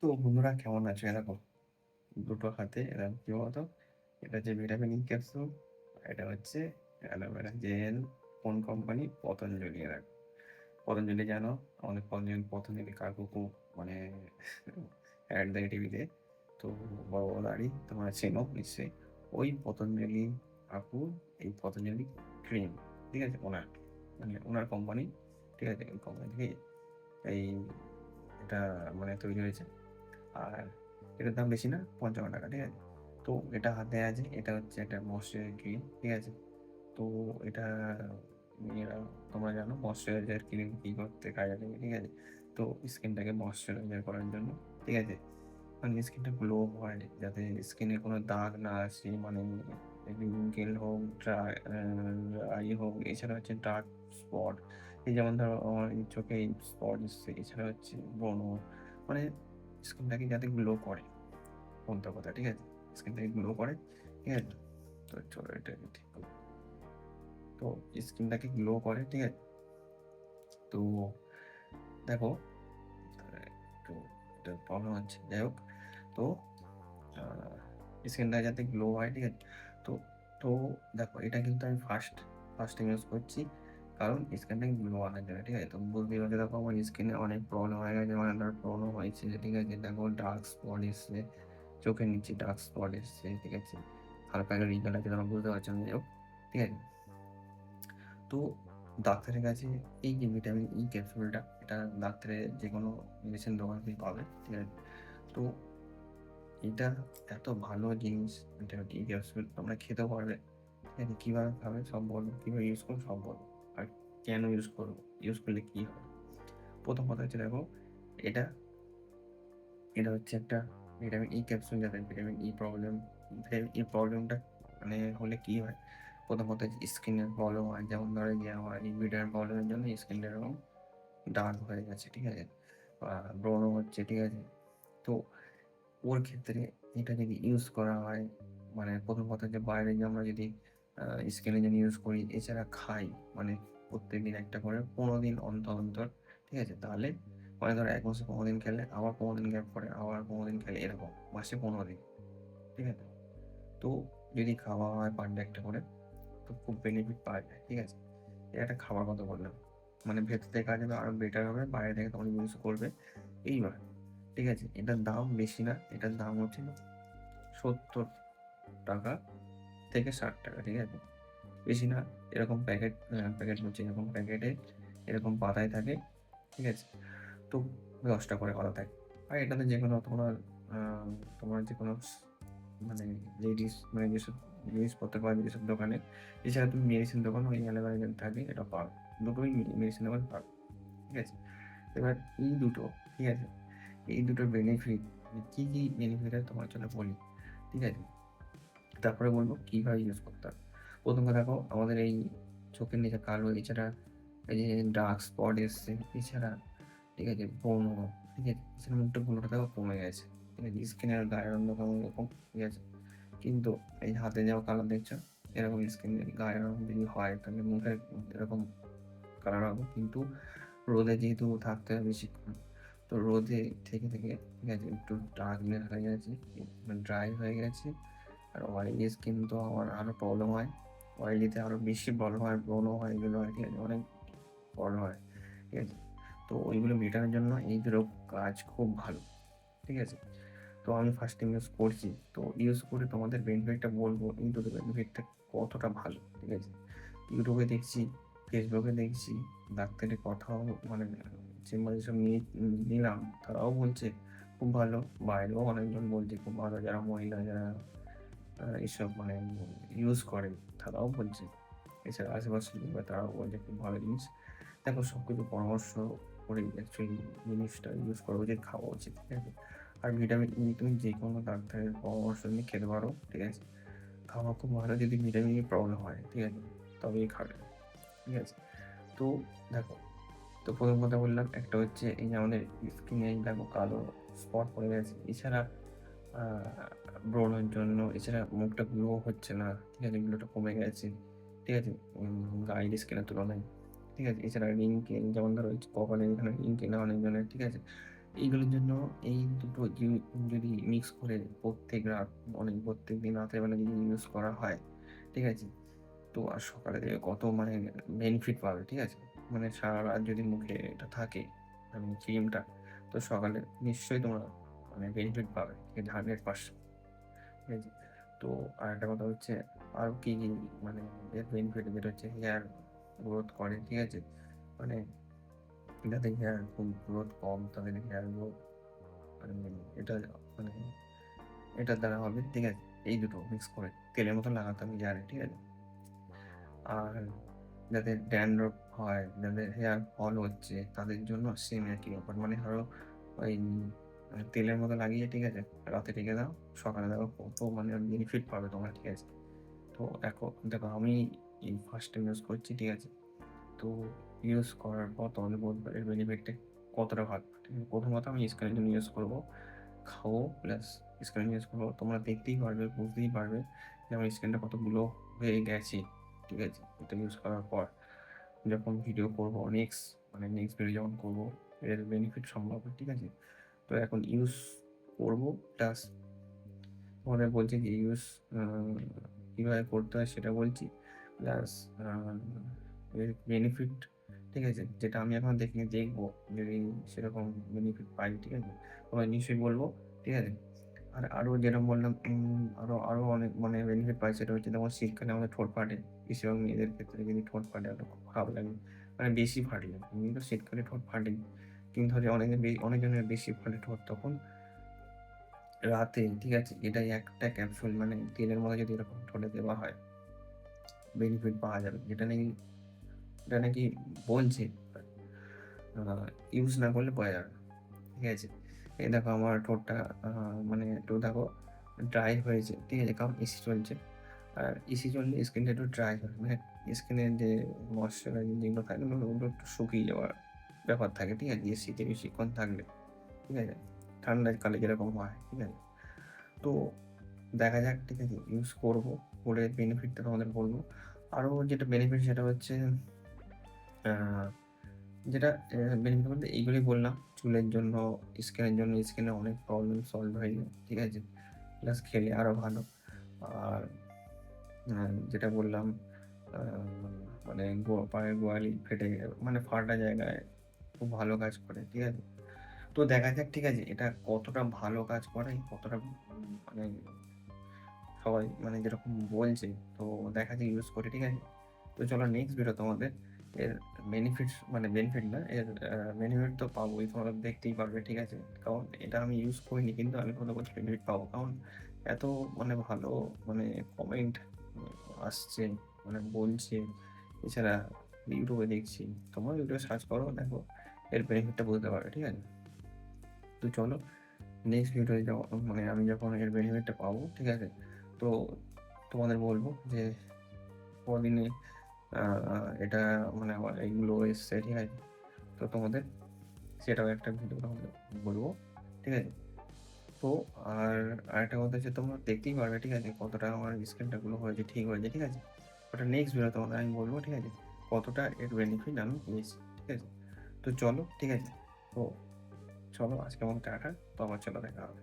তো বন্ধুরা কেমন আছো? এরকম দুটো হাতে এরকম কি বলতো, এটা হচ্ছে ভিটামিন ই ক্যাপসুল, এটা হচ্ছে অ্যালোভেরা জেল। কোন কোম্পানি? পতঞ্জলি। এরকম পতঞ্জলি জানো? আমাদের পতঞ্জলি কাকু খুব মানে অ্যাড দেয় টিভিতে। তো বড় বড় দাড়ি তোমরা চেনো নিশ্চয়ই। ওই পতঞ্জলি কাকু, এই পতঞ্জলি ক্রিম, ঠিক আছে, ওনার মানে ওনার কোম্পানি, ঠিক আছে, ওই কোম্পানি থেকে এই এটা মানে তৈরি হয়েছে। আর এটার দাম বেশি না, 55 টাকা, ঠিক আছে। তো এটা হাতে আছে, এটা হচ্ছে একটা ময়শ্চারাইজার ক্রিম, ঠিক আছে। তো এটা মেয়েরা, তোমরা জানো ময়শ্চারাইজার ক্রিম কী করতে কাজে লাগে, ঠিক আছে। তো স্কিনটাকে ময়শ্চারাইজার করার জন্য, ঠিক আছে, মানে স্কিনটা গ্লো হয়, যাতে স্কিনে কোনো দাগ না আসে, মানে রিঙ্কেল হোক, ড্রাই হোক, এছাড়া হচ্ছে ডার্ক স্পট, এই যেমন ধরো আমার এই চোখে স্পট এসছে, এছাড়া হচ্ছে ব্রণ, মানে স্কিনটাকে যাতে গ্লো করে, কোনটা কথা, ঠিক আছে, স্কিনটাকে গ্লো করে, ঠিক আছে। তো চলো এটা ঠিক করো। তো স্কিনটাকে গ্লো করে, ঠিক আছে। তো দেখো, একটু এটা প্রবলেম হচ্ছে, যাই হোক। তো স্কিনটা যাতে গ্লো হয়, ঠিক আছে। তো তো দেখো, এটা কিন্তু আমি ফার্স্ট টাইম ইউজ করছি, কারণ স্কিনটা গ্লো আনার জন্য, ঠিক আছে। তো বুঝতেই পারছো, দেখো আমার স্কিনে অনেক প্রবলেম হয়ে গেছে, মানে প্রবলেম হয়েছে, ঠিক আছে। দেখো ডার্ক স্পট এসছে, চোখের নিচে ডার্ক স্পট এসছে, ঠিক আছে, হালকা একটা রিঙ্কেল আছে, তোমরা বুঝতে পারছো না, যাই হোক, ঠিক আছে। তো ডাক্তারের কাছে এই যে ভিটামিন ই ক্যাপসুলটা, এটা ডাক্তারের যে কোনো মেডিসিন দোকান থেকে পাবে, ঠিক আছে। তো এটা এত ভালো জিনিস, এটা ই ক্যাপসুল তোমরা খেতেও পারবে, ঠিক আছে। কীভাবে খাবে সব বলবো, কীভাবে ইউজ করবো সব বলবো, আর কেন ইউজ করবো, ইউজ করলে কী হবে। প্রথম কথা হচ্ছে, দেখো, এটা এটা হচ্ছে একটা ভিটামিন ই ক্যাপসুল, যাতে ভিটামিন ই প্রবলেমটা মানে হলে কী হয়। প্রথম কথা হচ্ছে স্কিনের প্রবলেম হয়, যেমন ধরো যে আমার এই ভিটামিন প্রবলেমের জন্য স্কিনটা এরকম ডার্ক হয়ে গেছে, ঠিক আছে, বা ব্রণ হচ্ছে, ঠিক আছে। তো ওর ক্ষেত্রে এটা যদি ইউজ করা হয়, মানে প্রথম কথা যে বাইরে যে আমরা যদি স্কিনের জন্য ইউজ করি, এছাড়া খাই, মানে প্রত্যেকদিন একটা করে 15 দিন অন্তর অন্তর, ঠিক আছে, তাহলে মানে ধরো 1 মাসে 15 দিন খেলে, আবার 15 দিন গ্যাপ করে আবার 15 দিন খেলে, এরকম মাসে 15 দিন, ঠিক আছে। তো যদি খাওয়া হয় পার ডে একটা করে, তো খুব বেনিফিট পাওয়া যায়, ঠিক আছে। এটা একটা খাবার কথা বললাম, মানে ভেতর থেকে কাজ হবে আরো বেটার হবে, বাইরে থেকে তখন ইউজ করবে এইবার, ঠিক আছে। এটার দাম বেশি না, এটার দাম হচ্ছে 70 টাকা থেকে 60 টাকা, ঠিক আছে, বেশি না। এরকম প্যাকেট হচ্ছে, এরকম প্যাকেটে এরকম পাতায় থাকে, ঠিক আছে। তো 10টা করে পাতা থাকে। আর এটাতে যে কোনো আহ, তোমার যে কোনো মানে লেডিস মানে যেসব জিনিসপত্র পাওয়া যায় যেসব দোকানে, এছাড়া তুমি মেডিসিন দোকান ওই অ্যালোভেরা জেল থাকে, এটা পাবে, দুটোই মেডিসিন দোকান পাবে, ঠিক আছে। এবার এই দুটো, ঠিক আছে, এই দুটোর বেনিফিট, কি কি বেনিফিট আছে তোমার জন্য বলি, ঠিক আছে, তারপরে বলবো কিভাবে ইউজ করতে হবে। প্রথম কথা, দেখো আমাদের এই চোখের নিচে কালো, এছাড়া এই যে ডার্ক স্পট এসছে, এছাড়া, ঠিক আছে, ব্রণ, ঠিক আছে, এছাড়া মুখটা ব্রণটা দেখো কমে গেছে, ঠিক আছে, স্কিনের গায়ের রঙ কেমন এরকম, ঠিক আছে। কিন্তু এই হাতে যাওয়া কালার দেখছো, এরকম স্কিনের গায়ের রঙ যদি হয় তাহলে মুখের এরকম কালার হবে, কিন্তু রোদে যেহেতু থাকতে হয় বেশিক্ষণ, তো রোদে থেকে থেকে, ঠিক আছে, একটু ডার্কনেস হয়ে গেছে, মানে ড্রাই হয়ে গেছে। আর অয়েলি স্কিন তো আমার আরও প্রবলেম হয়, অয়েলিতে আরও বেশি প্রবলেম হয়, ব্রণ হয়, এগুলো হয়, ঠিক আছে, অনেক প্রবলেম হয়, ঠিক আছে। তো ওইগুলো মেটানোর জন্য এই দুটো কাজ খুব ভালো, ঠিক আছে। তো আমি ফার্স্ট টাইম ইউজ করছি, তো ইউজ করে তোমাদের বেনিফিটটা বলবো, এই দুটো বেনিফিটটা কতটা ভালো, ঠিক আছে। ইউটিউবে দেখছি, ফেসবুকে দেখছি, ডাক্তারের কথাও মানে চেম্বারে যেসব নিলাম, তারাও বলছে খুব ভালো, বাইরেও অনেকজন বলছে খুব ভালো, যারা মহিলা, যারা এসব মানে ইউজ করে, তারাও বলছে, এছাড়া আশেপাশের লোকরা তারাও বলছে খুব ভালো জিনিস। দেখো সব কিছু পরামর্শ করে অ্যাকচুয়ালি জিনিসটা ইউজ করা উচিত, খাওয়া উচিত, ঠিক আছে। আর ভিটামিন ই তুমি যে কোনো ডাক্তারের পরামর্শ নিয়ে খেতে পারো, ঠিক আছে। খাওয়া খুব ভালো, যদি ভিটামিন ই প্রবলেম হয়, ঠিক আছে, তবেই খাবে, ঠিক আছে। তো দেখো, তো প্রথম কথা বললাম একটা হচ্ছে এই যে আমাদের স্কিনে দেখো কালো স্পট পড়ে গেছে, এছাড়া ব্রণের জন্য, এছাড়া মুখটা গ্লো হচ্ছে না, ঠিক আছে, গ্লোটা কমে গেছে, ঠিক আছে, গায়ের স্কিনের তুলনায়, ঠিক আছে। এছাড়া রিঙ্কেল, যেমন ধরো কপালে এখানে রিঙ্কেল অনেকজনের, ঠিক আছে, এইগুলোর জন্য এই দুটো যদি মিক্স করে প্রত্যেক রাত মানে প্রত্যেকদিন রাতের বেলা যদি ইউজ করা হয়, ঠিক আছে? তো আর সকালে থেকে কত মানে বেনিফিট পাবে, ঠিক আছে? মানে সারারাত যদি মুখে এটা থাকে ক্রিমটা, তো সকালে নিশ্চয়ই তোমরা মানে বেনিফিট পাবে। এটা 100%, ঠিক আছে? তো আরেকটা কথা হচ্ছে আরো কি মানে এর বেনিফিট যেটা হচ্ছে হেয়ার গ্রোথ করে, ঠিক আছে? মানে যাদের হেয়ার খুব গ্রোথ কম তাদের হেয়ার গ্রোথ মানে এটা মানে এটার দ্বারা হবে, ঠিক আছে? এই দুটো মিক্স করে তেলের মতো লাগাতে হবে হেয়ারে, ঠিক আছে? আর যাদের ড্যান্ড্রফ হয়, যাদের হেয়ার ফল হচ্ছে তাদের জন্য সেম একই ব্যাপার। মানে ধরো ওই তেলের মতো লাগিয়ে, ঠিক আছে? রাতে রেখে দাও, সকালে দেখো কত মানে বেনিফিট পাবে তোমরা, ঠিক আছে? তো দেখো আমি এই ফার্স্ট টাইম ইউজ করছি, ঠিক আছে? তো ইউজ করার পর তোমাদের বলবো এর বেনিফিটটা কতটা ভালো। ঠিক আছে? প্রথমত আমি স্কিনের জন্য ইউজ করবো, খাবো প্লাস স্কিন ইউজ করবো। তোমরা দেখতেই পারবে, বুঝতেই পারবে যে আমার স্কিনটা কত গ্লো হয়ে গেছে, ঠিক আছে? এটা ইউজ করার পর যখন ভিডিও করবো নেক্সট ভিডিও যখন করবো এর বেনিফিট সম্ভব, ঠিক আছে? তো এখন ইউজ করবো প্লাস তোমাদের বলছি যে ইউজ কীভাবে করতে হয় সেটা বলছি, প্লাস এর বেনিফিট, ঠিক আছে? যেটা আমি এখন দেখবো যদি সেরকম বেনিফিট পাই, ঠিক আছে? তোমায় নিশ্চয়ই বলবো, ঠিক আছে? আর আরো যেরকম বললাম আরো অনেক মানে বেনিফিট পাই সেটা হচ্ছে যেমন শীতকালে আমাদের ঠোঁট ফাটে। বেশিরভাগ মেয়েদের ক্ষেত্রে যদি ঠোঁট ফাটে তাহলে খুব খারাপ লাগে। মানে বেশি ফাটলে। এমনি তো শীতকালে ঠোঁট ফাটেই। কিন্তু হচ্ছে অনেকজনের বেশি ফাটে ঠোঁট তখন রাতে, ঠিক আছে? এটাই একটা ক্যাপসুল মানে তেলের মধ্যে যদি এরকম ঠোঁটে দেওয়া হয়, বেনিফিট পাওয়া যাবে। এটা নাকি বলছে আ ইউজ না করলে বোঝা যাবে না। ঠিক আছে? এই দেখো আমার ঠোঁটটা আ মানে একটু দেখো ড্রাই হয়েছে। ঠিক আছে? কারণ এসি চলছে। আর এসি চললে স্কিনটা একটু ড্রাই হয়। মানে স্কিনের যে ময়েশ্চারাইজিং যেগুলো থাকে ওগুলো একটু শুকিয়ে যাওয়ার ব্যাপার থাকে। ঠিক আছে? এসিতে বেশিক্ষণ থাকলে। ঠিক আছে? ঠান্ডার কালে যেরকম হয়। ঠিক আছে? তো দেখা যাক, ঠিক আছে? ইউজ করব। করে বেনিফিটটা তোমাদের বলব। আরো যেটা বেনিফিট সেটা হচ্ছে আ যেটা বেনিফিট বলতে এইগুলোই বললাম। চুলের জন্য, স্কিনের জন্য, স্কিনের অনেক প্রবলেম সলভ হয়ে যায়। ঠিক আছে? প্লাস খেলে আরো ভালো। আর যেটা বললাম আ মানে পায়ের গোড়ালি ফেটে মানে ফাটা জায়গায় খুব ভালো কাজ করে। ঠিক আছে? তো দেখা যাক, ঠিক আছে? এটা কতটা ভালো কাজ করে, কতটা মানে সবাই মানে যেরকম বলছে, তো দেখা যাক ইউজ করে। ঠিক আছে? তো চলো নেক্সট ভিডিও তোমাদের এর বেনিফিটস মানে বেনিফিট না এর বেনিফিট তো পাবোই, তোমরা দেখতেই পারবে, ঠিক আছে? কারণ এটা আমি ইউজ করিনি কিন্তু আমি মনে করছি বেনিফিট পাবো। কারণ এত মানে ভালো মানে কমেন্ট আসছে মানে বলছে। এছাড়া ইউটিউবে দেখছি, তোমরা ইউটিউবে সার্চ করো দেখো এর বেনিফিটটা বুঝতে পারবে, ঠিক আছে? তো চলো নেক্সট ভিডিওতে মানে আমি যখন এর বেনিফিটটা পাবো, ঠিক আছে? তো তোমাদের বলবো যে কদিনে আ এটা মানে আমার এগুলো এসছে, ঠিক আছে? তো তোমাদের সেটাও একটা ভিডিও তোমাদের বলবো, ঠিক আছে? তো আর আরেকটা কথা হচ্ছে তোমরা দেখতেই পারবে, ঠিক আছে? কতটা আমার স্কিনটা গ্লো হয়েছে, ঠিক হয়েছে, ঠিক আছে? ওটা নেক্সট ভিডিও তোমাদের আমি বলবো, ঠিক আছে? কতটা এর বেনিফিট আমি পেয়েছি, ঠিক আছে? তো চলো, ঠিক আছে? তো চলো আজকের মতো টাটা। তো আবার চলো দেখা হবে।